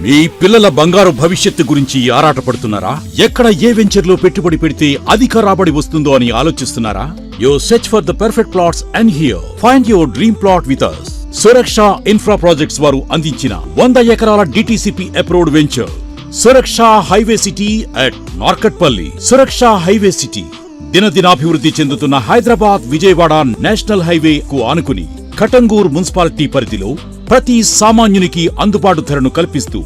మీ పిల్లల బంగారు భవిష్యత్తు గురించి ఆరాటపడుతున్నారా? ఎక్కడ ఏ వెంచర్లో పెట్టుబడి పెడితే అధిక రాబడి వస్తుందో అని ఆలోచిస్తున్నారా? You search for the perfect plots and here find your dream plot with us. Suraksha infra projects వారు అందించిన 100 ఎకరాల DTCP approved venture Suraksha highway city at Narketpally. Suraksha highway city దినదినాభివృద్ధి చెందుతున్న హైదరాబాద్ విజయవాడ నేషనల్ హైవే కు ఆనుకుని కటంగూర్ మున్సిపాలిటీ పరిధిలో ప్రతి సామాన్యునికి అందుబాటు ధరను కల్పిస్తూ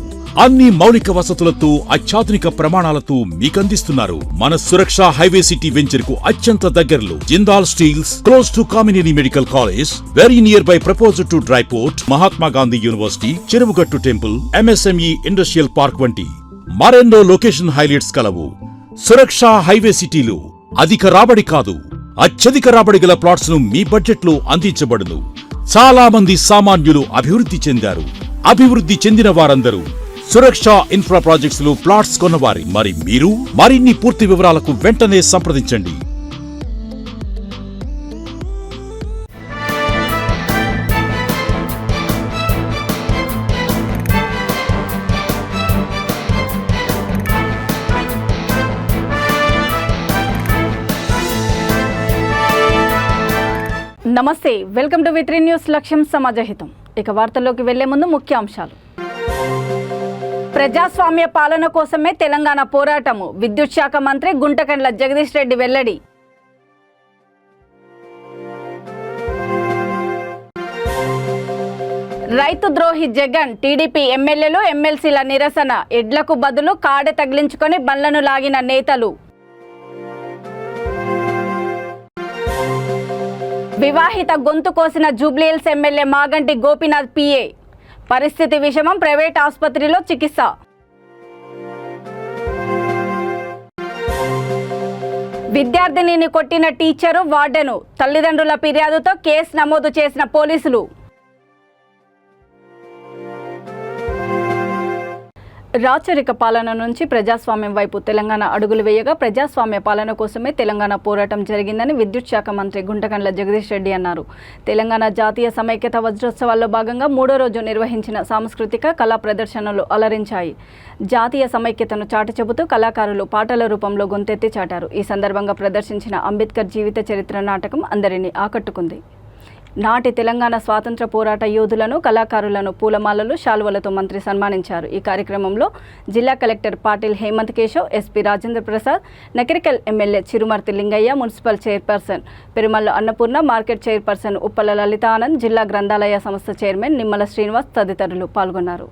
అన్ని మౌలిక వసతులతో అత్యాధునిక ప్రమాణాలతో మీకందిస్తున్నారు. మన సురక్ష హైవే సిటీ వెంచర్ కు అత్యంత దగ్గరలో Jindal steels, close to Kamineni medical college, very near by proposed to dry port, Mahatma Gandhi university, Cheruvugattu temple, MSME industrial park వంటి మరెన్నో లొకేషన్ హైలైట్స్ కలవు. సురక్ష హైవే సిటీలో అధిక రాబడి కాదు, అత్యధిక రాబడి గల ప్లాట్స్ ను మీ బడ్జెట్ లో అందించబడును. చాలా మంది సామాన్యులు అభివృద్ధి చెందారు. అభివృద్ధి చెందిన వారందరూ సురక్ష ఇన్ఫ్రా ప్రాజెక్ట్స్ లో ప్లాట్స్ కొన్నవారి. మరి మీరు మరిన్ని పూర్తి వివరాలకు వెంటనే సంప్రదించండి. నమస్తే, వెల్కమ్ టు వి3 న్యూస్. లక్ష్యం సమాజహితం. ఇక వార్తల్లోకి వెళ్లే ముందు ముఖ్యాంశాలు. ప్రజాస్వామ్య పాలన కోసమే తెలంగాణ పోరాటము, విద్యుత్ శాఖ మంత్రి గుంటకండ్ల జగదీష్ రెడ్డి వెల్లడి. రైతు ద్రోహి జగన్, టీడీపీ ఎమ్మెల్యేలు ఎమ్మెల్సీల నిరసన, ఎడ్లకు బదులు కాడె తగిలించుకొని బండ్లను లాగిన నేతలు. వివాహిత గొంతు కోసిన జూబ్లీహిల్స్ ఎమ్మెల్యే మాగంటి గోపీనాథ్ పిఏ, పరిస్థితి విషమం, ప్రైవేట్ ఆసుపత్రిలో చికిత్స. విద్యార్థినిని కొట్టిన టీచరు, వార్డెను, తల్లిదండ్రుల ఫిర్యాదుతో కేసు నమోదు చేసిన పోలీసులు. రాచరిక పాలన నుంచి ప్రజాస్వామ్యం వైపు తెలంగాణ అడుగులు వేయగా ప్రజాస్వామ్య పాలన కోసమే తెలంగాణ పోరాటం జరిగిందని విద్యుత్ శాఖ మంత్రి గుంటకండ్ల జగదీష్ రెడ్డి అన్నారు. తెలంగాణ జాతీయ సమైక్యత వజ్రోత్సవాల్లో భాగంగా 3వ రోజు నిర్వహించిన సాంస్కృతిక కళా ప్రదర్శనలు అలరించాయి. జాతీయ సమైక్యతను చాటి చెబుతూ కళాకారులు పాటల రూపంలో గొంతెత్తి చాటారు. ఈ సందర్భంగా ప్రదర్శించిన అంబేద్కర్ జీవిత చరిత్ర నాటకం అందరినీ ఆకట్టుకుంది. నాటి తెలంగాణ స్వాతంత్ర పోరాట యోధులను, కళాకారులను పూలమాలలు, శాలువలతో మంత్రి సన్మానించారు. ఈ కార్యక్రమంలో జిల్లా collector Patil Hemanth Keshav, SP Rajendra Prasad, Nakrekal MLA Chirumarthi Lingaiah, municipal chairperson Perumalla Annapurna, market chairperson Uppala Lalitha Anand, జిల్లా గ్రంథాలయ సంస్థ చైర్మన్ నిమ్మల శ్రీనివాస్ తదితరులు పాల్గొన్నారు.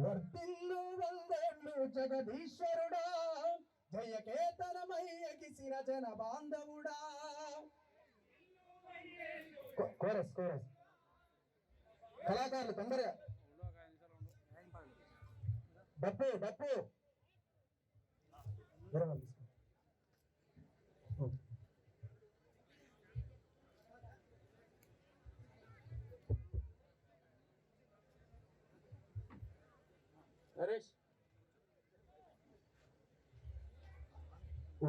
వర్తిల్లు వందేళ్ళు జగదీశ్వరుడా, జయకేతనమై ఎగిసిన జన బాంధవుడా. కోరస్ కోరస్ కళాకారులు తొందరగా డప్పు డప్పు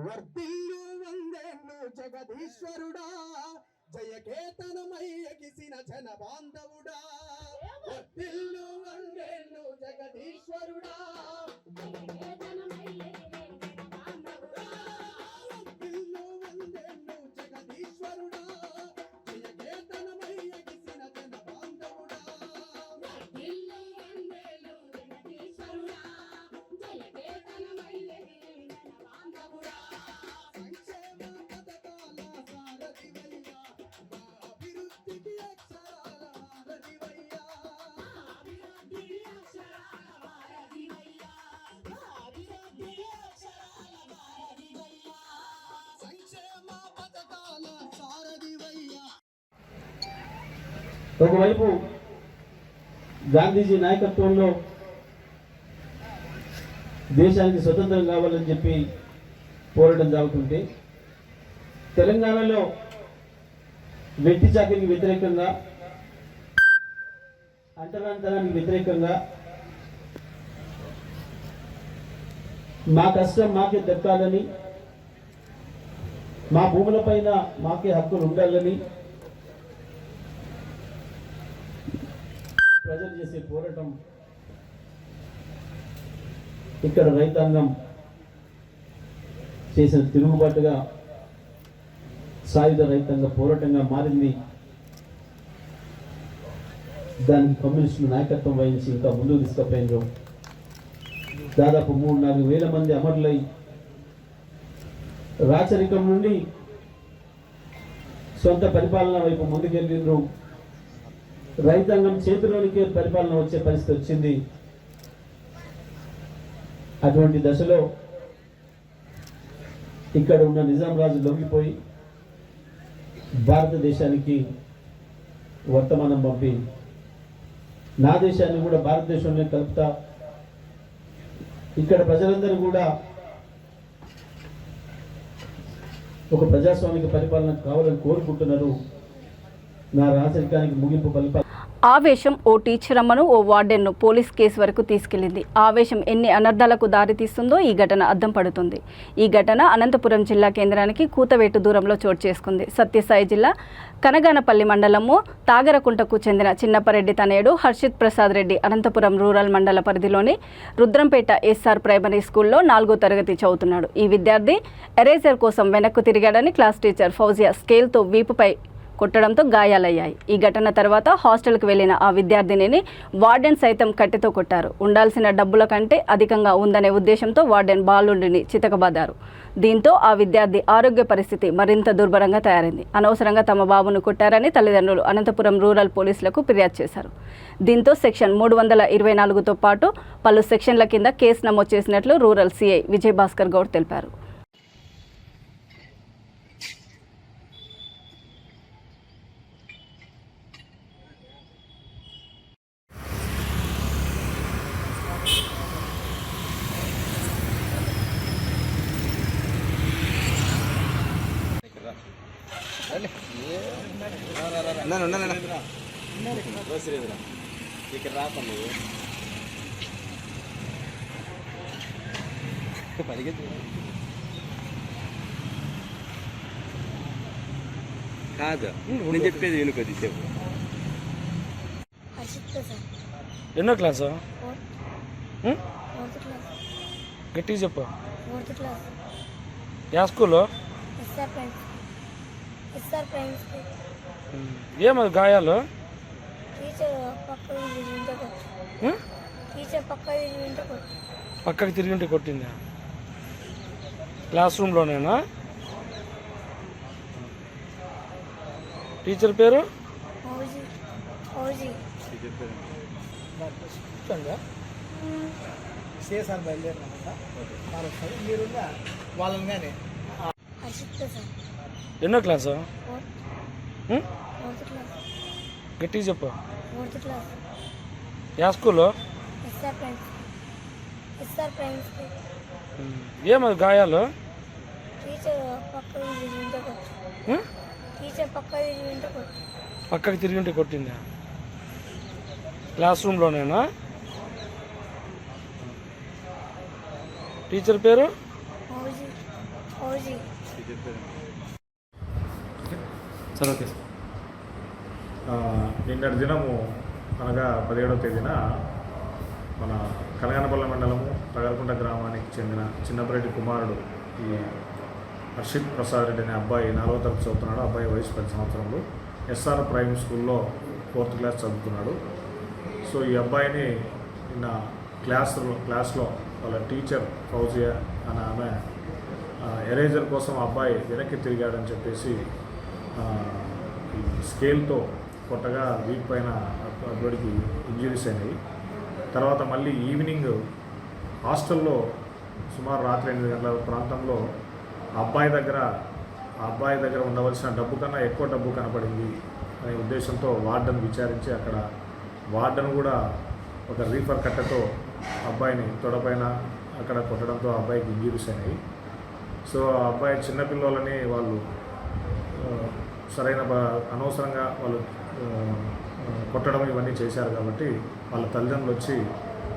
వర్తిల్లు వందేళ్ళు జగదీశ్వరుడా, జయకేతనమై ఎగిసిన జన బాంధవుడా. వర్తిల్లు వందేళ్ళు జగదీశ్వరుడా, జయకేతనమై ఎగిసిన బాంధవుడా. వర్తిల్లు వందేళ్ళు జగదీశ్వరుడా, జయకేతనమై ఎగిసిన జన బాంధవుడా. వర్తిల్లు వందేళ్ళు జగదీశ్వరుడా, జయకేతనమై ఎగిసిన జన బాంధవుడా. సంక్షేమ పథకాల సారథివయ్యా, మా అభివృద్ధికి అక్షరాల వారధివయ్యా. అభివృద్ధికి అక్షరాల వారధివయ్యా, అభివృద్ధికి అక్షరాల వారధివయ్యా. సంక్షేమ పథకాల సారథివయ్యా. ఒకవైపు గాంధీజీ నాయకత్వంలో దేశానికి స్వతంత్రం కావాలని చెప్పి పోరాటం సాగుతుంటే తెలంగాణలో వెట్టి చాకిరికి వ్యతిరేకంగా, అంటరానితనానికి వ్యతిరేకంగా మా కష్టం మాకే దక్కాలని, మా భూములపైన మాకే హక్కులు ఉండాలని ప్రజలు చేసే పోరాటం ఇక్కడ రైతాంగం చేసిన తిరుగుబాటుగా సాయుధ రైతాంగ పోరాటంగా మారింది. దానికి కమ్యూనిస్టులు నాయకత్వం వహించి ఇంకా ముందుకు తీసుకుపోయినారు. దాదాపు 3-4 వేల మంది అమరులై రాచరికం నుండి సొంత పరిపాలన వైపు ముందుకెళ్ళిండ్రు. రైతాంగం చేతిలోనికి పరిపాలన వచ్చే పరిస్థితి వచ్చింది. అటువంటి దశలో ఇక్కడ ఉన్న నిజాం రాజు లొంగిపోయి భారతదేశానికి వర్తమానం పంపి నా దేశాన్ని కూడా భారతదేశంలో కలుపుతా, ఇక్కడ ప్రజలందరూ కూడా ఒక ప్రజాస్వామిక పరిపాలన కావాలని కోరుకుంటున్నారు. నా రాచరికానికి ముగింపు పలిప ఆవేశం ఓ టీచర్ అమ్మను, ఓ వార్డెన్ను పోలీస్ కేసు వరకు తీసుకెళ్లింది. ఆవేశం ఎన్ని అనర్థాలకు దారితీస్తుందో ఈ ఘటన అద్దం పడుతుంది. ఈ ఘటన అనంతపురం జిల్లా కేంద్రానికి కూతవేటు దూరంలో చోటు చేసుకుంది. సత్యసాయి జిల్లా కనగానపల్లి మండలము తాగరకుంటకు చెందిన చిన్నపరెడ్డి తనయుడు హర్షిత్ ప్రసాద్ రెడ్డి అనంతపురం రూరల్ మండల పరిధిలోని రుద్రంపేట ఎస్ఆర్ ప్రైమరీ స్కూల్లో 4వ తరగతి చదువుతున్నాడు. ఈ విద్యార్థి ఎరేజర్ కోసం వెనక్కు తిరిగాడని క్లాస్ టీచర్ ఫౌజియా స్కేల్తో వీపుపై కొట్టడంతో గాయాలయ్యాయి. ఈ ఘటన తర్వాత హాస్టల్కి వెళ్లిన ఆ విద్యార్థినిని వార్డెన్ సైతం కట్టెతో కొట్టారు. ఉండాల్సిన డబ్బుల కంటే అధికంగా ఉందనే ఉద్దేశంతో వార్డెన్ బాలుడిని చితకబాదారు. దీంతో ఆ విద్యార్థి ఆరోగ్య పరిస్థితి మరింత దుర్భరంగా తయారైంది. అనవసరంగా తమ బాబును కొట్టారని తల్లిదండ్రులు అనంతపురం రూరల్ పోలీసులకు ఫిర్యాదు చేశారు. దీంతో సెక్షన్ 324తో పాటు పలు సెక్షన్ల కింద కేసు నమోదు చేసినట్లు రూరల్ సిఐ విజయభాస్కర్ గౌడ్ తెలిపారు. ఇక్కడ రాకుండా కాదు నేను చెప్పేది విను కొద్దిసేపు. ఎన్నో క్లాసు గట్టిగా చెప్పు. యా స్కూల్లో ఏమది గాయాలు? పక్కకి తిరిగి ఉంటే కొట్టిందా? క్లాస్ రూమ్లోనేనా? టీచర్ పేరు? ఎన్నో క్లాసు? గట్టిగా చెప్పు. యా స్కూల్లో ఏమది గాయాలు? పక్కకి తిరిగి ఉంటే కొట్టిందా? క్లాస్ రూమ్లోనేనా? టీచర్ పేరు? సరే ఓకే. నిన్నటి దినము అనగా 17వ తేదీన మన కనగానపల్లి మండలము తగరకుంట గ్రామానికి చెందిన చిన్నపరెడ్డి కుమారుడు ఈ హర్షిత్ ప్రసాద్ రెడ్డి అనే అబ్బాయి 4వ తరగతి చదువుతున్నాడు. అబ్బాయి వయసు 10 సంవత్సరాలు. ఎస్ఆర్ ప్రైమరీ స్కూల్లో 4th క్లాస్ చదువుతున్నాడు. సో ఈ అబ్బాయిని నిన్న క్లాస్లో వాళ్ళ టీచర్ ఫౌజియా అని ఆమె ఎరేజర్ కోసం అబ్బాయి వెనక్కి తిరిగాడని చెప్పేసి ఈ స్కేల్తో కొట్టగా వీక్ పైన అబ్బాయికి ఇంజరీస్ అయినాయి. తర్వాత మళ్ళీ ఈవినింగ్ హాస్టల్లో సుమారు రాత్రి 8 గంటల ప్రాంతంలో ఆ అబ్బాయి దగ్గర ఉండవలసిన డబ్బు కన్నా ఎక్కువ డబ్బు కనపడింది అనే ఉద్దేశంతో వార్డెన్ విచారించి అక్కడ వార్డెన్ కూడా ఒక రీఫర్ కట్టెతో అబ్బాయిని తొడపైన అక్కడ కొట్టడంతో ఆ అబ్బాయికి ఇంజరీస్ అయినాయి. సో ఆ అబ్బాయి చిన్నపిల్లలని వాళ్ళు అనవసరంగా వాళ్ళు కొట్టడం ఇవన్నీ చేశారు కాబట్టి వాళ్ళ తల్లిదండ్రులు వచ్చి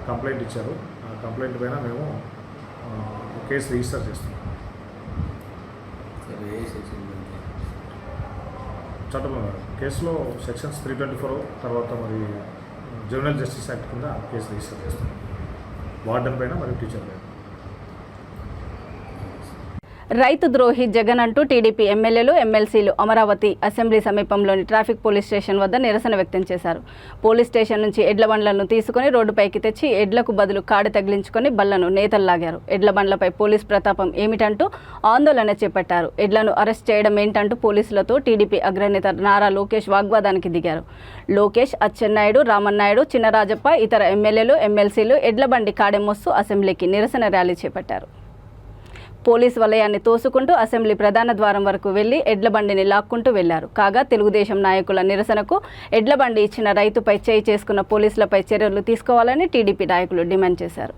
కంప్లైంట్ ఇచ్చారు. ఆ కంప్లైంట్ పైన మేము కేసు రిజిస్టర్ చేస్తున్నాం. చట్టంలో కేసులో సెక్షన్స్ 324 తర్వాత మరి జువెనైల్ జస్టిస్ యాక్ట్ కింద కేసు రిజిస్టర్ చేస్తున్నాం. వార్డెన్ పైన మరియు టీచర్ పైన. రైతు ద్రోహి జగన్ అంటూ టీడీపీ ఎమ్మెల్యేలు ఎమ్మెల్సీలు అమరావతి అసెంబ్లీ సమీపంలోని ట్రాఫిక్ పోలీస్ స్టేషన్ వద్ద నిరసన వ్యక్తం చేశారు. పోలీస్ స్టేషన్ నుంచి ఎడ్ల బండ్లను తీసుకుని రోడ్డుపైకి తెచ్చి ఎడ్లకు బదులు కాడి తగిలించుకొని బళ్లను నేతల్లాగారు. ఎడ్ల బండ్లపై పోలీస్ ప్రతాపం ఏమిటంటూ ఆందోళన చేపట్టారు. ఎడ్లను అరెస్ట్ చేయడం ఏంటంటూ పోలీసులతో టీడీపీ అగ్రనేత నారా లోకేష్ వాగ్వాదానికి దిగారు. లోకేష్, అచ్చెన్నాయుడు, రామన్నాయుడు, చినరాజప్ప, ఇతర ఎమ్మెల్యేలు ఎమ్మెల్సీలు ఎడ్ల బండి కాడెం మోస్తూ అసెంబ్లీకి నిరసన ర్యాలీ చేపట్టారు. పోలీస్ వలయాన్ని తోసుకుంటూ అసెంబ్లీ ప్రధాన ద్వారం వరకు వెళ్లి ఎడ్ల బండిని లాక్కుంటూ వెళ్లారు. కాగా తెలుగుదేశం నాయకుల నిరసనకు ఎడ్ల బండి ఇచ్చిన రైతుపై చేయి చేసుకున్న పోలీసులపై చర్యలు తీసుకోవాలని టీడీపీ నాయకులు డిమాండ్ చేశారు.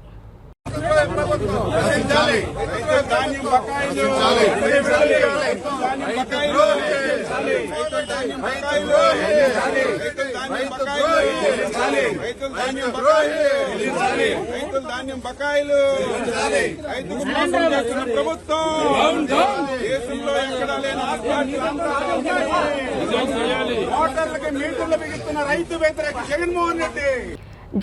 ధాన్యం బకాయిలు రైతుకు మోసం చేస్తున్న ప్రభుత్వం దేశంలో ఎక్కడా లేని ఓటర్లకి మీటర్లు బిగిస్తున్న రైతు వ్యతిరేక జగన్మోహన్ రెడ్డి.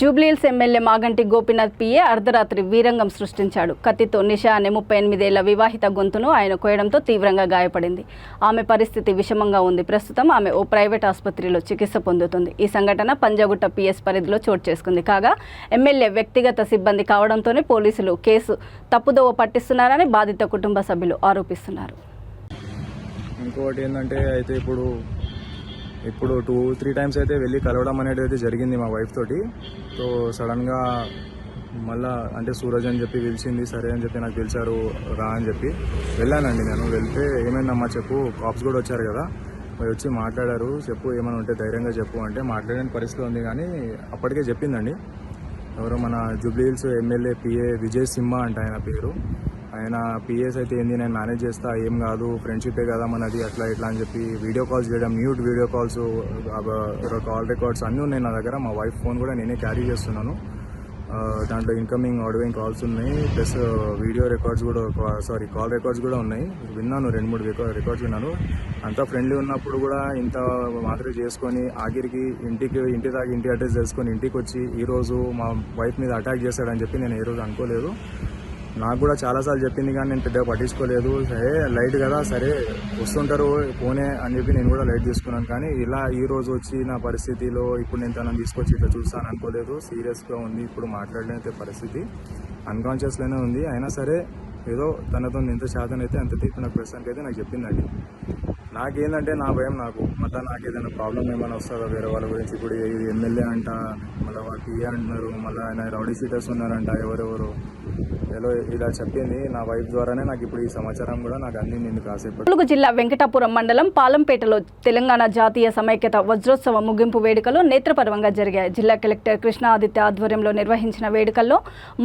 జూబ్లీహిల్స్ ఎమ్మెల్యే మాగంటి గోపీనాథ్ పిఏ అర్ధరాత్రి వీరంగం సృష్టించాడు. కత్తితో నిషా అనే 38 ఏళ్ల వివాహిత గొంతును ఆయన కోయడంతో తీవ్రంగా గాయపడింది. ఆమె పరిస్థితి విషమంగా ఉంది. ప్రస్తుతం ఆమె ఓ ప్రైవేట్ ఆసుపత్రిలో చికిత్స పొందుతుంది. ఈ సంఘటన పంజాగుట్ట పిఎస్ పరిధిలో చోటు చేసుకుంది. కాగా ఎమ్మెల్యే వ్యక్తిగత సిబ్బంది కావడంతోనే పోలీసులు కేసు తప్పుదోవ పట్టిస్తున్నారని బాధిత కుటుంబ సభ్యులు ఆరోపిస్తున్నారు. ఇంకోటి ఏంటంటే అయితే ఇప్పుడు 2-3 టైమ్స్ అయితే వెళ్ళి కలవడం అనేది అయితే జరిగింది మా వైఫ్ తోటి. సో సడన్గా మళ్ళా అంటే సూరజ్ అని చెప్పి పిలిచింది. సరే అని చెప్పి నాకు పిలిచారు, రా అని చెప్పి వెళ్ళానండి. నేను వెళ్తే ఏమైందమ్మా చెప్పు, కాప్స్ కూడా వచ్చారు కదా, మరి వచ్చి మాట్లాడారు. చెప్పు ఏమైనా ఉంటే ధైర్యంగా చెప్పు అంటే మాట్లాడని పరిస్థితి ఉంది. కానీ అప్పటికే చెప్పిందండి. ఎవరో మన జూబ్లీహిల్స్ ఎమ్మెల్యే పిఏ విజయ్ సింహ అంట ఆయన పేరు. ఆయన పిఎస్ అయితే ఏంది, నేను మేనేజ్ చేస్తా, ఏం కాదు, ఫ్రెండ్షిపే కదా మనది, అట్లా ఇట్లా అని చెప్పి వీడియో కాల్స్ చేయడం, mute video calls, call records అన్నీ ఉన్నాయి నా దగ్గర. మా వైఫ్ ఫోన్ కూడా నేనే క్యారీ చేస్తున్నాను. దాంట్లో ఇన్కమింగ్ అవుట్గోయింగ్ కాల్స్ ఉన్నాయి, ప్లస్ వీడియో రికార్డ్స్ కూడా కాల్ రికార్డ్స్ కూడా ఉన్నాయి. విన్నాను, 2-3 రికార్డ్స్ విన్నాను. అంతా ఫ్రెండ్లీ ఉన్నప్పుడు కూడా ఇంత మాత్రం చేసుకొని ఆఖరికి ఇంటి దాకా ఇంటి అడ్రస్ తెలుసుకొని ఇంటికి వచ్చి ఈరోజు మా వైఫ్ మీద అటాక్ చేశాడని చెప్పి నేను ఏ రోజు అనుకోలేదు. నాకు కూడా చాలాసార్లు చెప్పింది కానీ నేను పెద్దగా పట్టించుకోలేదు. సరే లైట్ కదా, సరే వస్తుంటారు పోనే అని చెప్పి నేను కూడా లైట్ తీసుకున్నాను. కానీ ఇలా ఈ రోజు వచ్చి నా పరిస్థితిలో ఇప్పుడు నేను తనని తీసుకొచ్చి ఇట్లా చూస్తాను అనుకోలేదు. సీరియస్గా ఉంది, ఇప్పుడు మాట్లాడలేని పరిస్థితి, అన్కాన్షియస్లోనే ఉంది. అయినా సరే ఏదో తనతో ఎంత శాతం అయితే అంత తీర్పు నాకు ప్రస్తుతానికి అయితే నాకు చెప్పిందండి. నాకేంటంటే నా భయం, మళ్ళీ నాకు ఏదైనా ప్రాబ్లం ఏమైనా వస్తుందో వేరే వాళ్ళ గురించి. ఇప్పుడు ఇది ఎమ్మెల్యే అంట, మళ్ళీ వాళ్ళు పిఏ అంటున్నారు, మళ్ళీ ఆయన రౌడీ షీటర్స్ ఉన్నారంట, ఎవరెవరు ఏదో ఇలా చెప్పింది. నా వైఫ్ ద్వారానే నాకు ఇప్పుడు ఈ సమాచారం కూడా నాకు అందింది కాసేపు. ములుగు జిల్లా వెంకటాపురం మండలం పాలంపేటలో తెలంగాణ జాతీయ సమైక్యత వజ్రోత్సవ ముగింపు వేడుకలు నేత్రపర్వంగా జరిగాయి. జిల్లా కలెక్టర్ కృష్ణ ఆదిత్య ఆధ్వర్యంలో నిర్వహించిన వేడుకల్లో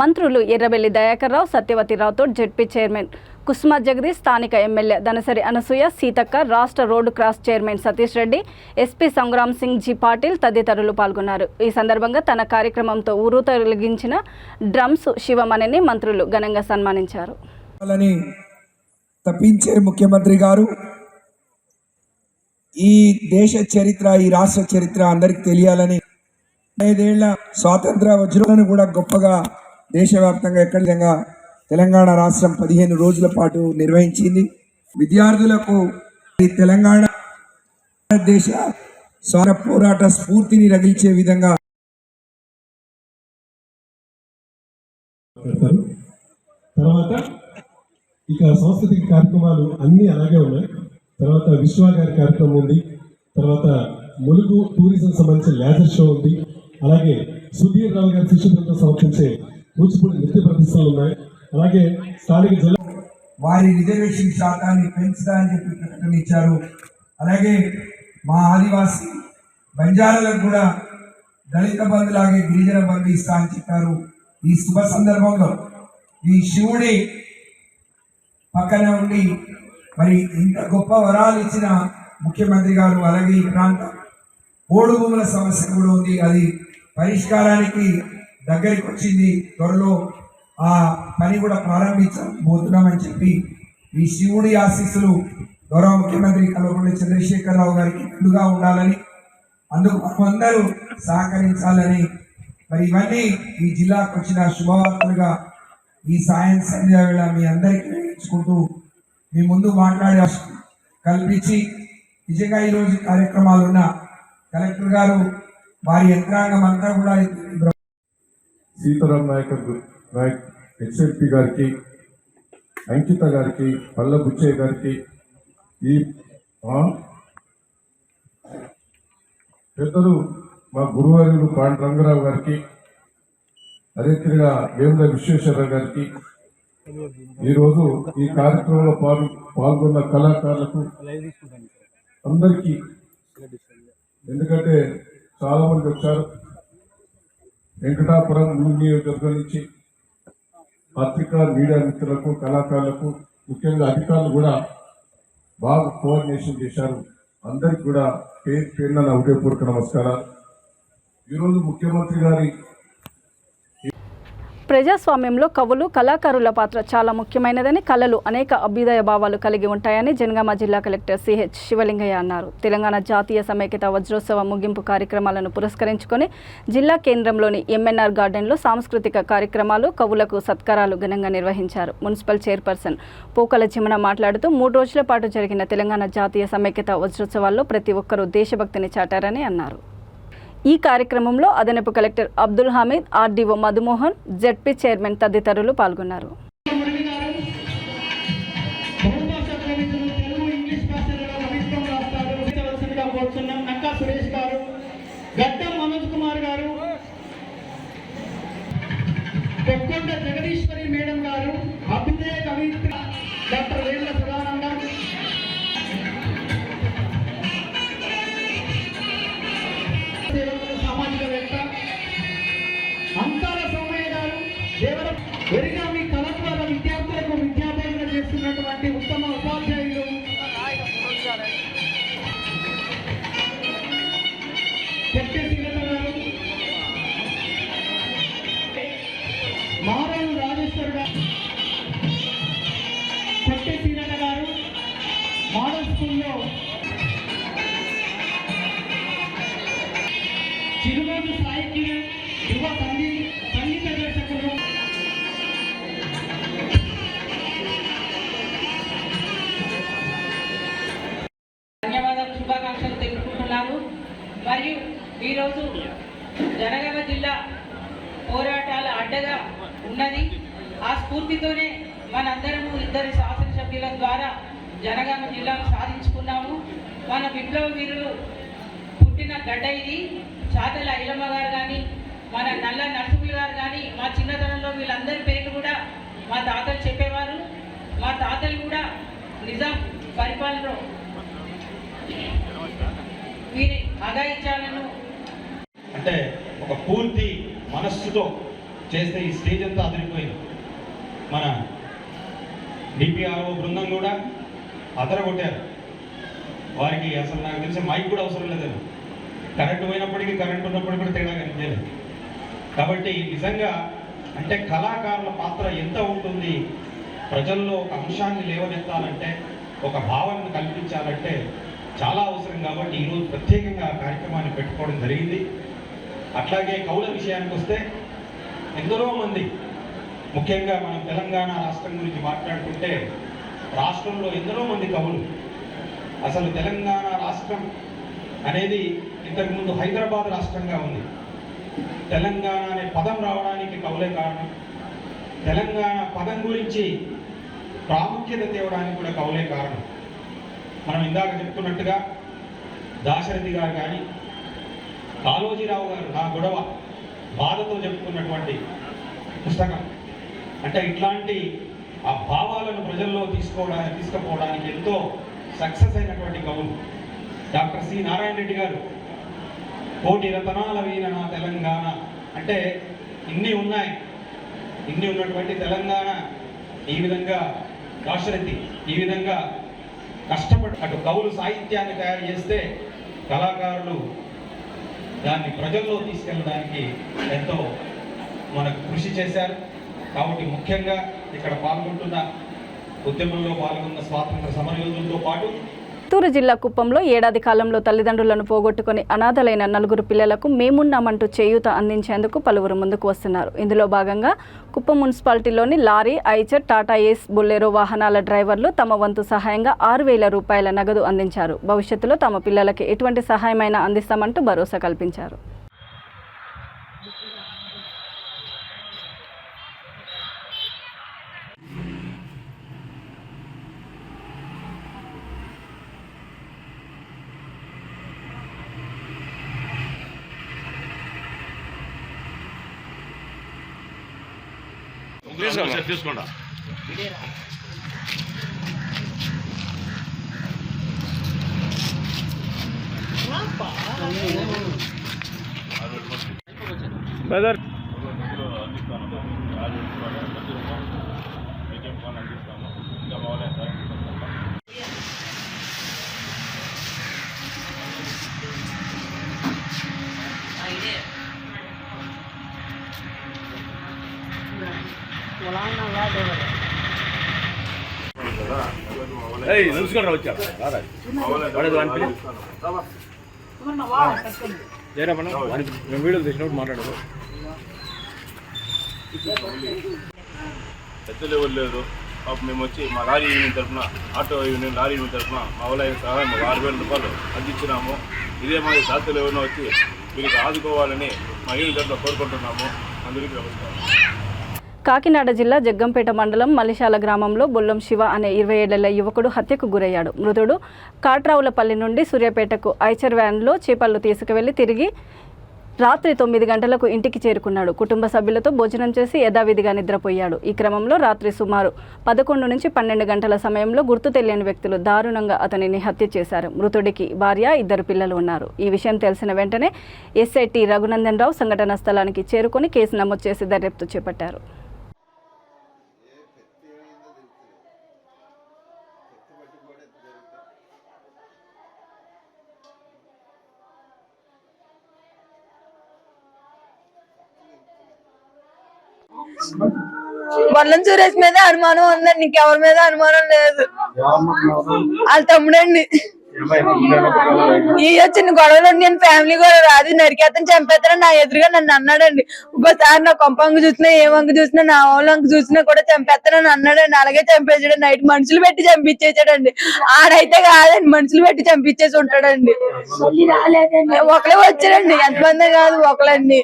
మంత్రులు ఎర్రబెల్లి దయాకర్ రావు, సత్యవతి రాథోడ్, జెడ్పీ చైర్మన్ కుస్మా జగదీష్, స్థానిక ఎమ్మెల్యే దనసరి అనసూయ, సీతక్క, రాష్ట్ర road cross chairman Satish Reddy, SP Sangram Singh G Patil తదితరులు పాల్గొన్నారు. ఈ సందర్భంగా తన కార్యక్రమంతో ఊరు తొలగించిన డ్రమ్స్ శివమణిని మంత్రులు ఘనంగా సన్మానించారు. తప్పించే ముఖ్యమంత్రి గారు ఈ దేశ చరిత్ర, ఈ రాష్ట్ర చరిత్ర అందరికి తెలియాలని 5 ఏళ్ల స్వాతంత్ర వజ్రాలను కూడా గొప్పగా దేశవ్యాప్తంగా ఎక్కడ తెలంగాణ రాష్ట్రం 15 రోజుల పాటు నిర్వహించింది. విద్యార్థులకు తెలంగాణ దేశ స్వాతంత్ర పోరాట స్ఫూర్తిని రగిల్చే విధంగా తర్వాత ఇక సాంస్కృతిక కార్యక్రమాలు అన్నీ అలాగే ఉన్నాయి. తర్వాత విశ్వగారి కార్యక్రమం ఉంది. తర్వాత ములుగు టూరిజం సంబంధించిన లేజర్ షో ఉంది. అలాగే సుధీర్ రావు గారి శిష్యులతో సమర్పించే కూచిపూడి నృత్య ప్రదర్శనలు ఉన్నాయి. అలాగే స్థానిక జిల్లా వారి రిజర్వేషన్ శాతాన్ని పెంచుతారని చెప్పి ప్రకటన ఇచ్చారు. అలాగే మా ఆదివాసీ బంజారాలకు కూడా దళిత బంధు లాగే గిరిజన బంధు ఇస్తా అని చెప్పారు. ఈ శుభ సందర్భంలో ఈ శివుడి పక్కన ఉండి మరి ఇంత గొప్ప వరాలు ఇచ్చిన ముఖ్యమంత్రి గారు, అలాగే ఈ ప్రాంతం పోడు భూముల సమస్య కూడా ఉంది, అది పరిష్కారానికి దగ్గరికి వచ్చింది. త్వరలో ఆ పని కూడా ప్రారంభించబోతున్నామని చెప్పి ఈ శివుడి ఆశీస్సులు గౌరవ ముఖ్యమంత్రి కల్వకుంట్ల చంద్రశేఖరరావు గారికి ముందుగా ఉండాలని, అందుకు మనమందరూ సహకరించాలని, మరి ఇవన్నీ ఈ జిల్లాకు వచ్చిన శుభవార్తలుగా ఈ సాయం సంధ్య వేళ మీ అందరికీ నేర్చుకుంటూ మీ ముందు మాట్లాడే కల్పించి, నిజంగా ఈరోజు కార్యక్రమాలు ఉన్న కలెక్టర్ గారు వారి యంత్రాంగం అంతా కూడా సీతారాం నాయక్ హెచ్ఎంపీ గారికి, అంకిత గారికి, పల్ల బుచ్చయ్య గారికి, ఈ పెద్దలు మా గురువారులు పాండురంగరావు గారికి, అదేవిధంగా వేముల విశ్వేశ్వరరావు గారికి, ఈరోజు ఈ కార్యక్రమంలో పాల్గొన్న కళాకారులకు అందరికీ, ఎందుకంటే చాలా మంది వచ్చారు. వెంకటాపురం నియోజకవర్గం నుంచి పత్రికా మీడియా మిత్రులకు, కళాకారులకు, ముఖ్యంగా అధికారులు కూడా బాగా కోఆర్డినేషన్ చేశారు. అందరికి కూడా పేరు పేరున నా హృదయపూర్వక నమస్కారాలు. ఈరోజు ముఖ్యమంత్రి గారి ప్రజాస్వామ్యంలో కవులు, కళాకారుల పాత్ర చాలా ముఖ్యమైనదని, కళలు అనేక అభ్యుదయ భావాలు కలిగి ఉంటాయని జనగామ జిల్లా కలెక్టర్ సిహెచ్ శివలింగయ్య అన్నారు. తెలంగాణ జాతీయ సమైక్యత వజ్రోత్సవ ముగింపు కార్యక్రమాలను పురస్కరించుకొని జిల్లా కేంద్రంలోని ఎంఎన్ఆర్ గార్డెన్లో సాంస్కృతిక కార్యక్రమాలు, కవులకు సత్కారాలు ఘనంగా నిర్వహించారు. మున్సిపల్ చైర్పర్సన్ పోకల చిమన మాట్లాడుతూ 3 రోజుల పాటు జరిగిన తెలంగాణ జాతీయ సమైక్యత వజ్రోత్సవాల్లో ప్రతి ఒక్కరూ దేశభక్తిని చాటారని అన్నారు. ఈ కార్యక్రమంలో అదనపు collector Abdul Hameed, RDO Madhumohan, ZP chairman తదితరులు పాల్గొన్నారు. జగదీశ్వరి మేడం గారు, అభ్యుదయ కవిత్రి డాక్టర్ వేళ్ల సదానందం, సామాజికవేత్త అంకాల సోమయ్య గారు, వెరిగామి కళాకార విద్యార్థులకు విద్యాబోధన చేస్తున్నటువంటి ఉత్తమ ఉపాధ్యాయులు కొట్టేశీలత గారు, మారాలు రాజేశ్వర్ గారు, కొట్టేశీలత గారు, మోడల్ స్కూల్లో చిరునోజు సాయి కిరణ్, యువ సంగీత దర్శకులు, ధన్యవాదాలు, శుభాకాంక్షలు తెలుపుకుంటున్నాను. మరియు ఈరోజు జనగామ జిల్లా పోరాటాల అడ్డగా ఉన్నది. ఆ స్ఫూర్తితోనే మనందరము 2 శాసనసభ్యుల ద్వారా జనగామ జిల్లాను సాధించుకున్నాము. మన విప్లవ వీరులు పుట్టిన గడ్డ ఇది. చాతల ఐలమ్మ గారు కానీ, మన నల్ల నరసింహులు గారు కానీ, మా చిన్నతనంలో వీళ్ళందరి పేర్లు కూడా మా తాతలు చెప్పేవారు. మా తాతలు కూడా నిజాం పరిపాలనలో వీరి అగాయిత్యాలను అంటే ఒక పూర్తి మనస్సుతో చేస్తే ఈ స్టేజ్ అంతా అదిరిపోయింది. మన డిపిఆర్ఓ బృందం కూడా అదరగొట్టారు. వారికి అసలు నాకు తెలిసి మైక్ కూడా అవసరం లేదని, కరెంటు పోయినప్పటికీ కరెంటు ఉన్నప్పటికీ కూడా తేడా కనిపించలేదు. కాబట్టి నిజంగా అంటే కళాకారుల పాత్ర ఎంత ఉంటుంది, ప్రజల్లో ఒక అంశాన్ని లేవనెత్తాలంటే, ఒక భావనను కల్పించాలంటే చాలా అవసరం. కాబట్టి ఈరోజు ప్రత్యేకంగా ఆ కార్యక్రమాన్ని పెట్టుకోవడం జరిగింది. అట్లాగే కవుల విషయానికి వస్తే ఎందరో మంది, ముఖ్యంగా మనం తెలంగాణ రాష్ట్రం గురించి మాట్లాడుకుంటే రాష్ట్రంలో ఎందరో మంది కవులు. అసలు తెలంగాణ రాష్ట్రం అనేది ఇంతకుముందు హైదరాబాద్ రాష్ట్రంగా ఉంది. తెలంగాణ అనే పదం రావడానికి కవులే కారణం. తెలంగాణ పదం గురించి ప్రాముఖ్యత తేవడానికి కూడా కవులే కారణం. మనం ఇందాక చెప్పుకున్నట్టుగా దాశరథి గారు కానీ, కాళోజీరావు గారు నా గొడవ బాధతో చెప్పుకున్నటువంటి పుస్తకం. అంటే ఇట్లాంటి ఆ భావాలను ప్రజల్లో తీసుకుపోవడానికి ఎంతో సక్సెస్ అయినటువంటి కవులు. డాక్టర్ సి నారాయణ రెడ్డి గారు కోటి రతనాల వీణ నా తెలంగాణ, అంటే ఇన్ని ఉన్నాయి. ఇన్ని ఉన్నటువంటి తెలంగాణ ఈ విధంగా దాశరథి ఈ విధంగా కష్టపడి అటు కవులు సాహిత్యాన్ని తయారు చేస్తే కళాకారులు దాన్ని ప్రజల్లో తీసుకెళ్ళడానికి ఎంతో మనకు కృషి చేశారు. కాబట్టి ముఖ్యంగా ఇక్కడ పాల్గొంటున్న ఉద్యమంలో పాల్గొన్న స్వాతంత్ర సమరయోధులతో పాటు చిత్తూరు జిల్లా కుప్పంలో ఏడాది కాలంలో తల్లిదండ్రులను పోగొట్టుకుని అనాథలైన 4 పిల్లలకు మేమున్నామంటూ చేయూత అందించేందుకు పలువురు ముందుకు వస్తున్నారు. ఇందులో భాగంగా కుప్పం మున్సిపాలిటీలోని లారీ, ఐచర్, టాటా ఏస్, బుల్లెరో వాహనాల డ్రైవర్లు తమ వంతు సహాయంగా 6,000 రూపాయల నగదు అందించారు. భవిష్యత్తులో తమ పిల్లలకి ఎటువంటి సహాయమైనా అందిస్తామంటూ భరోసా కల్పించారు. తీసుకోండి. బ్రదర్ చూసుకొని వచ్చా మేము వీడియోలు తీసినప్పుడు మాట్లాడదు. పెద్దలు ఎవరు లేరు. పాపం మేము వచ్చి మా లారీ యూనియన్ తరఫున, ఆటో యూనియన్ లారీ యూనియన్ తరఫున మా వాళ్ళ సహాయం 6,000 రూపాయలు అందించినాము. ఇదే మా దాతలు ఎవరినో వచ్చి వీరికి ఆదుకోవాలని మా యూనియన్ తరఫున కోరుకుంటున్నాము. అందరికీ నమస్కారం. కాకినాడ జిల్లా జగ్గంపేట మండలం మలిశాల గ్రామంలో బొల్లం శివ అనే 20 ఏళ్ల యువకుడు హత్యకు గురయ్యాడు. మృతుడు కాట్రావులపల్లి నుండి సూర్యాపేటకు ఐచర్ వ్యాన్లో చేపలు తీసుకువెళ్లి తిరిగి రాత్రి 9 గంటలకు ఇంటికి చేరుకున్నాడు. కుటుంబ సభ్యులతో భోజనం చేసి యథావిధిగా నిద్రపోయాడు. ఈ క్రమంలో రాత్రి సుమారు 11 నుంచి 12 గంటల సమయంలో గుర్తు తెలియని వ్యక్తులు దారుణంగా అతనిని హత్య చేశారు. మృతుడికి భార్య, 2 పిల్లలు ఉన్నారు. ఈ విషయం తెలిసిన వెంటనే ఎస్ఐ టి రఘునందన్ రావు సంఘటనా స్థలానికి చేరుకొని కేసు నమోదు చేసి దర్యాప్తు చేపట్టారు. బొల్లం సురేష్ మీద అనుమానం ఉందండి, నీకెవరి మీద అనుమానం లేదు. వాళ్ళ తమ్ముడండి. ఈ చిన్న గొడవలు నేను ఫ్యామిలీ కూడా రాదు, నరికేతను చంపేస్తాను నా ఎదురుగా నన్ను అన్నాడండి. ఒకసారి నా కొంపంగు చూసినా ఏ వంక చూసినా నా వాళ్ళంక చూసినా కూడా చంపేస్తానని అన్నాడండి. అలాగే చంపేసాడు. నైట్ మనుషులు పెట్టి చంపించేసాడండి. ఆడైతే కాదండి, మనుషులు పెట్టి చంపించేసి ఉంటాడండి. ఒకలే వచ్చాడండి, ఎంతమంది కాదు, ఒకలండి.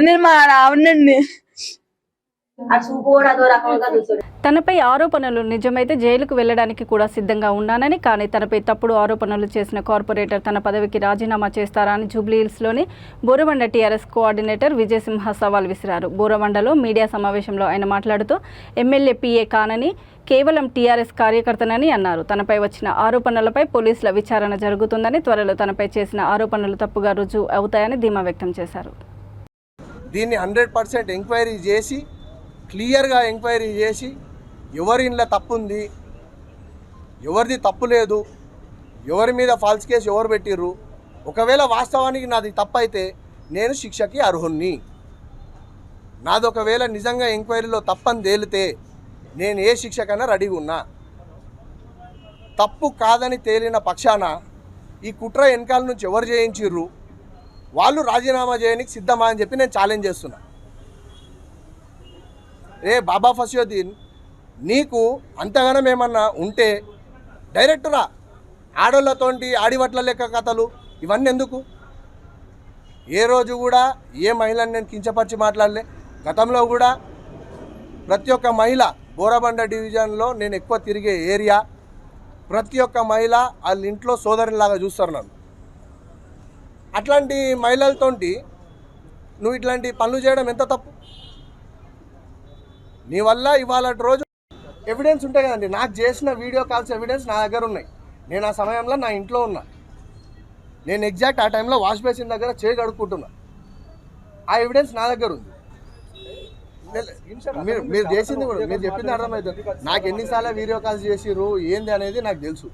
నేను మా రావణండి. తనపై ఆరోపణలు నిజమైతే జైలుకు వెళ్లడానికి కూడా సిద్ధంగా ఉన్నానని, కానీ తనపై తప్పుడు ఆరోపణలు చేసిన కార్పొరేటర్ తన పదవికి రాజీనామా చేస్తారా అని జూబ్లీహిల్స్లోని బోరబండ టీఆర్ఎస్ కోఆర్డినేటర్ విజయసింహ సవాల్ విసిరారు. బోరబండలో మీడియా సమావేశంలో ఆయన మాట్లాడుతూ ఎమ్మెల్యే పిఏ కానని, కేవలం టీఆర్ఎస్ కార్యకర్తనని అన్నారు. తనపై వచ్చిన ఆరోపణలపై పోలీసుల విచారణ జరుగుతుందని, త్వరలో తనపై చేసిన ఆరోపణలు తప్పుగా రుజువు అవుతాయని ధీమా వ్యక్తం చేశారు. దీన్ని 100% ఎంక్వైరీ చేసి, క్లియర్గా ఎంక్వైరీ చేసి ఎవరి ఇంట్లో తప్పు ఉంది, ఎవరిది తప్పు లేదు, ఎవరి మీద ఫాల్స్ కేసు ఎవరు పెట్టిర్రు, ఒకవేళ వాస్తవానికి నాది తప్పు అయితే నేను శిక్షకి అర్హుణ్ణి. నాది ఒకవేళ నిజంగా ఎంక్వైరీలో తప్పని తేలితే నేను ఏ శిక్షకైనా రెడీగా ఉన్నా. తప్పు కాదని తేలిన పక్షాన ఈ కుట్ర వెనకాల నుంచి ఎవరు చేయించిర్రు, వాళ్ళు రాజీనామా చేయడానికి సిద్ధమా అని చెప్పి నేను ఛాలెంజ్ చేస్తున్నా. బాబా ఫసియుద్దీన్, నీకు అంతగానం ఏమన్నా ఉంటే డైరెక్టరా, ఆడోళ్ళతోటి ఆడివట్ల లెక్క కథలు ఇవన్నీ ఎందుకు? ఏ రోజు కూడా ఏ మహిళని నేను కించపరిచి మాట్లాడలే. గతంలో కూడా ప్రతి ఒక్క మహిళ బోరబండ డివిజన్లో నేను ఎక్కువ తిరిగే ఏరియా, ప్రతి ఒక్క మహిళ వాళ్ళ ఇంట్లో సోదరునిలాగా చూస్తారు నన్ను. అట్లాంటి మహిళలతోటి నువ్వు ఇట్లాంటి పనులు చేయడం ఎంత తప్పు? నీ వల్ల ఇవాళ రోజు ఎవిడెన్స్ ఉంటాయి కదండి. నాకు చేసిన వీడియో కాల్స్ ఎవిడెన్స్ నా దగ్గర ఉన్నాయి. నేను ఆ సమయంలో నా ఇంట్లో ఉన్నా. నేను ఎగ్జాక్ట్ ఆ టైంలో వాష్ బేసిన్ దగ్గర చేయి కడుక్కుంటున్నా. ఆ ఎవిడెన్స్ నా దగ్గర ఉంది. మీరు చేసింది కూడా మీరు చెప్పింది అర్థమవుతుంది. నాకు ఎన్నిసార్లు వీడియో కాల్స్ చేసిర్రు ఏంది అనేది నాకు తెలుసు.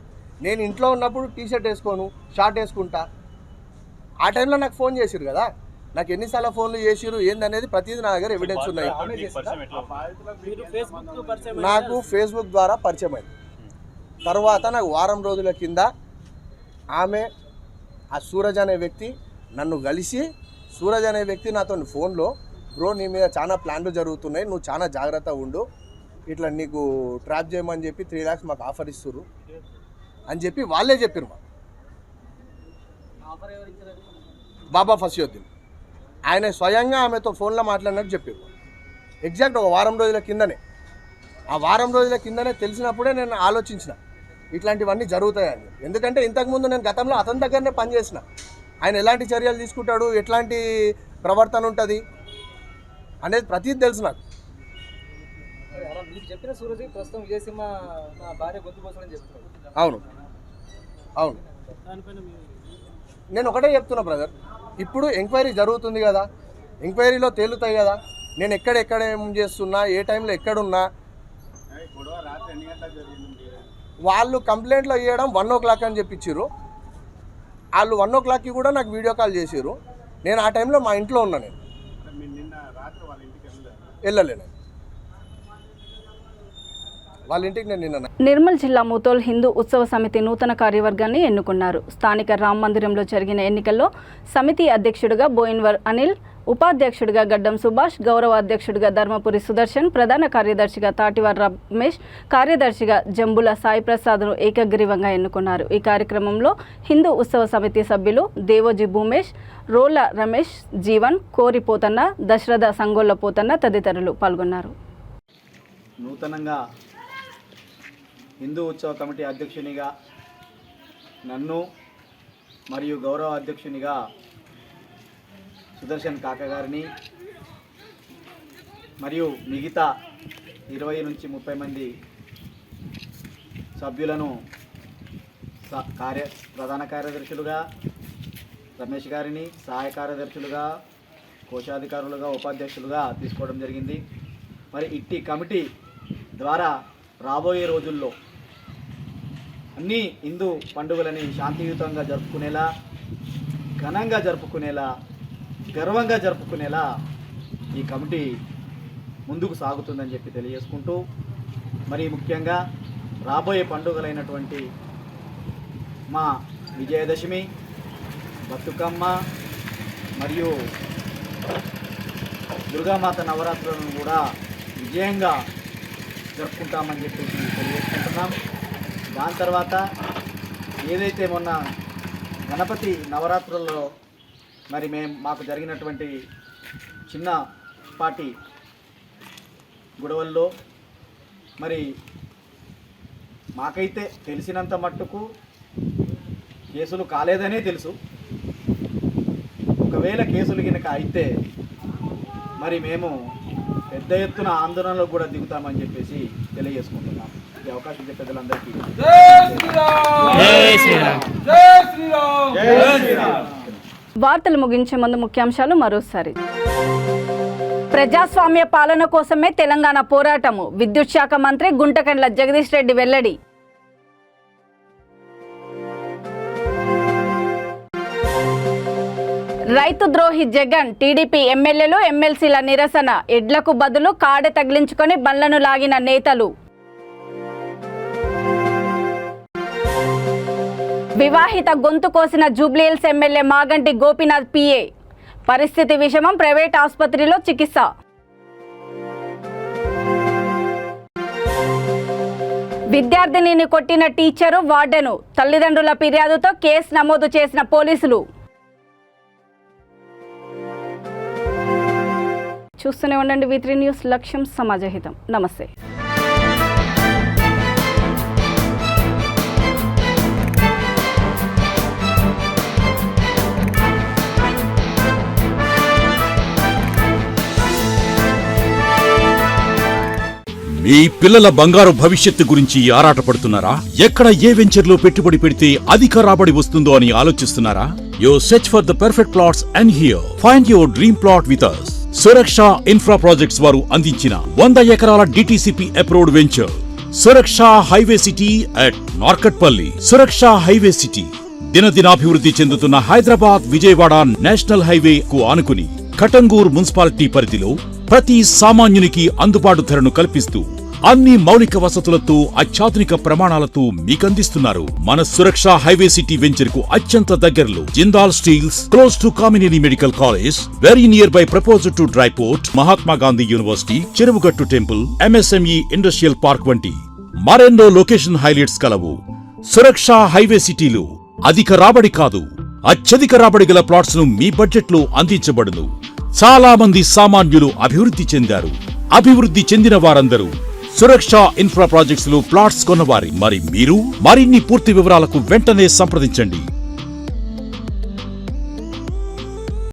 నేను ఇంట్లో ఉన్నప్పుడు టీషర్ట్ వేసుకోను, షార్ట్ వేసుకుంటా. ఆ టైంలో నాకు ఫోన్ చేసిర్రు కదా, నాకు ఎన్నిసార్లు ఫోన్లు చేసిర్రు ఏంది అనేది ప్రతిదీ నా దగ్గర ఎవిడెన్స్ ఉన్నాయి. నాకు ఫేస్బుక్ ద్వారా పరిచయం అయింది. తర్వాత నాకు వారం రోజుల కింద ఆమె ఆ సూరజ్ అనే వ్యక్తి నన్ను కలిసి, సూరజ్ అనే వ్యక్తి నాతో ఫోన్లో, బ్రో నీ మీద చాలా ప్లాన్లు జరుగుతున్నాయి, నువ్వు చాలా జాగ్రత్త ఉండు, ఇట్లా నీకు ట్రాప్ చేయమని చెప్పి 3 lakhs మాకు ఆఫర్ ఇస్తుర్రు అని చెప్పి వాళ్ళే చెప్పారు. బాబా ఫసియుద్దీన్ ఆయన స్వయంగా ఆమెతో ఫోన్లో మాట్లాడినట్టు చెప్పారు. ఎగ్జాక్ట్ ఒక వారం రోజుల కిందనే, ఆ వారం రోజుల కిందనే తెలిసినప్పుడే నేను ఆలోచించిన ఇట్లాంటివన్నీ జరుగుతాయని. ఎందుకంటే ఇంతకుముందు నేను గతంలో అతని దగ్గరనే పనిచేసిన. ఆయన ఎలాంటి చర్యలు తీసుకుంటాడు, ఎట్లాంటి ప్రవర్తన ఉంటుంది అనేది ప్రతిదీ తెలుసు నాకు. అవును అవును, నేను ఒకటే చెప్తున్నా బ్రదర్, ఇప్పుడు ఎంక్వైరీ జరుగుతుంది కదా, ఎంక్వైరీలో తేలుతాయి కదా నేను ఎక్కడ ఏం చేస్తున్నా, ఏ టైంలో ఎక్కడున్నా. వాళ్ళు కంప్లైంట్లో ఇవ్వడం 1 o'clock అని చెప్పించారు. వాళ్ళు 1 o'clockకి కూడా నాకు వీడియో కాల్ చేసారు. నేను ఆ టైంలో మా ఇంట్లో ఉన్నా. నేను వెళ్ళలేను వాళ్ళ ఇంటికి. నేను నిన్న నిర్మల్ జిల్లా ముతోల్ హిందూ ఉత్సవ సమితి నూతన కార్యవర్గాన్ని ఎన్నుకున్నారు. స్థానిక రామ్ మందిరంలో జరిగిన ఎన్నికల్లో సమితి అధ్యక్షుడిగా బోయిన్వర్ అనిల్, ఉపాధ్యక్షుడిగా గడ్డం సుభాష్, గౌరవ అధ్యక్షుడిగా ధర్మపురి సుదర్శన్, ప్రధాన కార్యదర్శిగా తాటివార్ రమేష్, కార్యదర్శిగా జంబుల సాయి ప్రసాద్ను ఏకగ్రీవంగా ఎన్నుకున్నారు. ఈ కార్యక్రమంలో హిందూ ఉత్సవ సమితి సభ్యులు దేవోజీ భూమేష్, రోల రమేష్, జీవన్, కోరి పోతన్న, దశరథ సంగోళ్ల పోతన్న తదితరులు పాల్గొన్నారు. నూతనంగా హిందూ ఉత్సవ కమిటీ అధ్యక్షునిగా నన్ను మరియు గౌరవ అధ్యక్షునిగా సుదర్శన్ కాక గారిని మరియు మిగతా 20 నుంచి 30 మంది సభ్యులను ప్రధాన కార్యదర్శులుగా రమేష్ గారిని, సహాయ కార్యదర్శులుగా, కోశాధికారులుగా, ఉపాధ్యక్షులుగా తీసుకోవడం జరిగింది. మరి ఇట్టి కమిటీ ద్వారా రాబోయే రోజుల్లో అన్ని హిందూ పండుగలని శాంతియుతంగా జరుపుకునేలా, ఘనంగా జరుపుకునేలా, గర్వంగా జరుపుకునేలా ఈ కమిటీ ముందుకు సాగుతుందని చెప్పి తెలియజేసుకుంటూ, మరి ముఖ్యంగా రాబోయే పండుగలైనటువంటి మా విజయదశమి, బతుకమ్మ మరియు దుర్గామాత నవరాత్రులను కూడా విజయంగా జరుపుకుంటామని చెప్పేసి తెలియజేసుకుంటున్నాం. దాని తర్వాత ఏదైతే మొన్న గణపతి నవరాత్రుల్లో మరి మాకు జరిగినటువంటి చిన్నపాటి గొడవల్లో మరి మాకైతే తెలిసినంత మట్టుకు కేసులు కాలేదనే తెలుసు. ఒకవేళ కేసులు కనుక అయితే మరి మేము పెద్ద ఎత్తున ఆందోళనలో కూడా దిగుతామని చెప్పేసి తెలియజేసుకుంటున్నాం. ఈ అవకాశం ఇచ్చే పెద్దలందరికీ వార్తలు ముగించే ముందు ముఖ్యాంశాలు మరోసారి. ప్రజాస్వామ్య పాలన కోసమే తెలంగాణ పోరాటము, విద్యుత్ శాఖ మంత్రి గుంటకండ్ల జగదీష్ రెడ్డి వెల్లడి. రైతు ద్రోహి జగన్, టీడీపీ ఎమ్మెల్యేలు ఎమ్మెల్సీల నిరసన, ఎడ్లకు బదులు కాడ తగిలించుకొని బండ్లను లాగిన నేతలు. వివాహిత గొంతు కోసిన జూబ్లీహిల్స్ ఎమ్మెల్యే మాగంటి గోపీనాథ్ పిఏ, పరిస్థితి విషమం, ప్రైవేట్ ఆసుపత్రిలో చికిత్స. విద్యార్థినిని కొట్టిన టీచరు, వార్డెను, తల్లిదండ్రుల ఫిర్యాదుతో కేసు నమోదు చేసిన పోలీసులు. చూస్తూనే ఉండండి V3 న్యూస్, లక్ష్యం సమాజహితం. నమస్తే. మీ పిల్లల బంగారు భవిష్యత్తు గురించి ఆరాటపడుతున్నారా? ఎక్కడ ఏ వెంచర్లో పెట్టుబడి పెడితే అధిక రాబడి వస్తుందో అని ఆలోచిస్తున్నారా? You search for the perfect plots and here find your dream plot with us. Suraksha infra projects వారు అందించిన 100 ఎకరాల DTCP approved venture Suraksha highway city at Narketpally. Suraksha highway city దినదినాభివృద్ధి చెందుతున్న హైదరాబాద్ విజయవాడ నేషనల్ హైవే కు ఆనుకుని కటంగూర్ మున్సిపాలిటీ పరిధిలో ప్రతి సామాన్యునికి అందుబాటు ధరను కల్పిస్తూ అన్ని మౌలిక వసతులతో అత్యాధునిక ప్రమాణాలతో మీకందిస్తున్నారు. మన సురక్ష హైవే సిటీ వెంచర్ కు అత్యంత దగ్గరలో Jindal steels, close to Kamineni medical college, very near by proposed to dry port, Mahatma Gandhi university, Cheruvugattu temple, MSME industrial park వంటి మరెన్నో లొకేషన్ హైలైట్స్ కలవు. సురక్ష హైవే సిటీలో అధిక రాబడి కాదు, అత్యధిక రాబడి గల ప్లాట్స్ ను మీ బడ్జెట్ లో అందించబడును. చాలా మంది సామాన్యులు అభివృద్ధి చెందారు. అభివృద్ధి చెందిన వారందరూ సురక్ష ఇన్ఫ్రా ప్రాజెక్ట్స్ లో ప్లాట్స్ కొన్నవారి. మరి మీరు మరిన్ని పూర్తి వివరాలకు వెంటనే సంప్రదించండి.